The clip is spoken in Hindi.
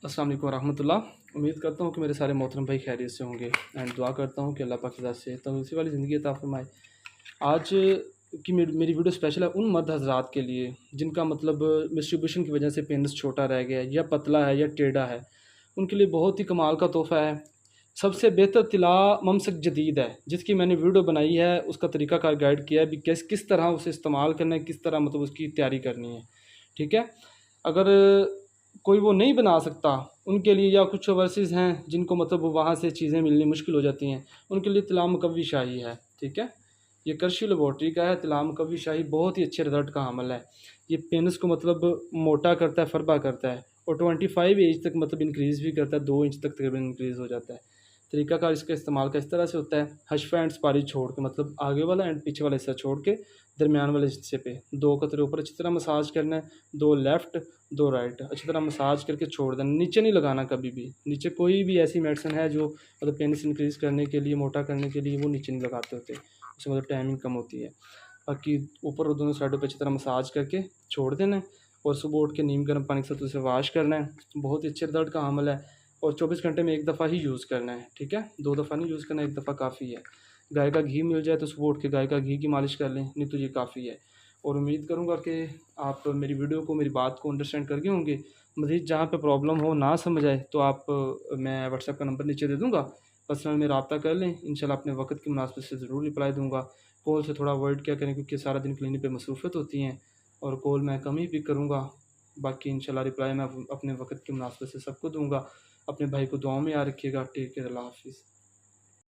अस्सलाम वालेकुम रहमतुल्लाह। उम्मीद करता हूँ कि मेरे सारे मोहतरम भाई खैरियत से होंगे एंड दुआ करता हूँ कि अल्लाह पाक की से तो उसी वाली ज़िंदगी अता फरमाए। आज की मेरी वीडियो स्पेशल है उन मर्द हज़रात के लिए जिनका मतलब डिस्ट्रीब्यूशन की वजह से पेनिस छोटा रह गया है या पतला है या टेढ़ा है। उनके लिए बहुत ही कमाल का तोहफ़ा है। सबसे बेहतर तिला ममसक जदीद है जिसकी मैंने वीडियो बनाई है, उसका तरीक़ाकार गाइड किया है भी किस तरह उसे इस्तेमाल करना है, किस तरह मतलब उसकी तैयारी करनी है। ठीक है, अगर कोई वो नहीं बना सकता उनके लिए, या कुछ ओवरसीज़ हैं जिनको मतलब वहाँ से चीज़ें मिलनी मुश्किल हो जाती हैं, उनके लिए तिला मुकव्वी शाही है। ठीक है, ये करशी लेबॉर्ट्री का है। तिला मुकव्वी शाही बहुत ही अच्छे रिज़ल्ट का अमल है। ये पेनिस को मतलब मोटा करता है, फरबा करता है और 25 एज तक मतलब इंक्रीज़ भी करता है, 2 इंच तक तकरीबन इंक्रीज़ हो जाता है। तरीक़ाकार इसका इस्तेमाल का इस तरह से होता है, हशफा एंड स्पारी छोड़ के मतलब आगे वाला एंड पीछे वाला हिस्सा छोड़ के दरमियान वाले हिस्से पे 2 कतरे ऊपर अच्छी तरह मसाज करना है, 2 लेफ़्ट 2 राइट अच्छी तरह मसाज करके छोड़ देना। नीचे नहीं लगाना कभी भी, नीचे कोई भी ऐसी मेडिसिन है जो मतलब पेनिस इंक्रीज़ करने के लिए, मोटा करने के लिए, वो नीचे नहीं लगाते होते, उससे मतलब टाइमिंग कम होती है। बाकी ऊपर और दोनों साइडों पे अच्छी तरह मसाज करके छोड़ देना है और सुबह उठ के नीम गर्म पानी के साथ उसे वाश करना है। बहुत ही अच्छे दर्द का अमल है और 24 घंटे में 1 दफ़ा ही यूज़ करना है। ठीक है, 2 दफ़ा नहीं यूज़ करना, 1 दफ़ा काफ़ी है। गाय का घी मिल जाए तो सुबह उठ के गाय का घी की मालिश कर लें, नहीं तो ये काफ़ी है। और उम्मीद करूँगा कि आप मेरी वीडियो को, मेरी बात को अंडरस्टैंड कर गए होंगे। मज़ीद जहाँ पे प्रॉब्लम हो, ना समझ आए तो आप मैं व्हाट्सएप का नंबर नीचे दे दूँगा, पर्सनल में रब्ता कर लें। इंशाल्लाह अपने वक़्त की मुनासिबत से ज़रूर रिप्लाई दूँगा। कॉल से थोड़ा अवॉइड किया करें क्योंकि सारा दिन क्लिनिक पे मसरूफ़ियत होती हैं और कॉल मैं कम ही पिक करूँगा। बाकी इंशाल्लाह रिप्लाई मैं अपने वक़्त की मुनासिबत से सबको दूँगा। अपने भाई को दुआओं में याद रखिएगा। टेक केयर, अल्लाह हाफ़िज़।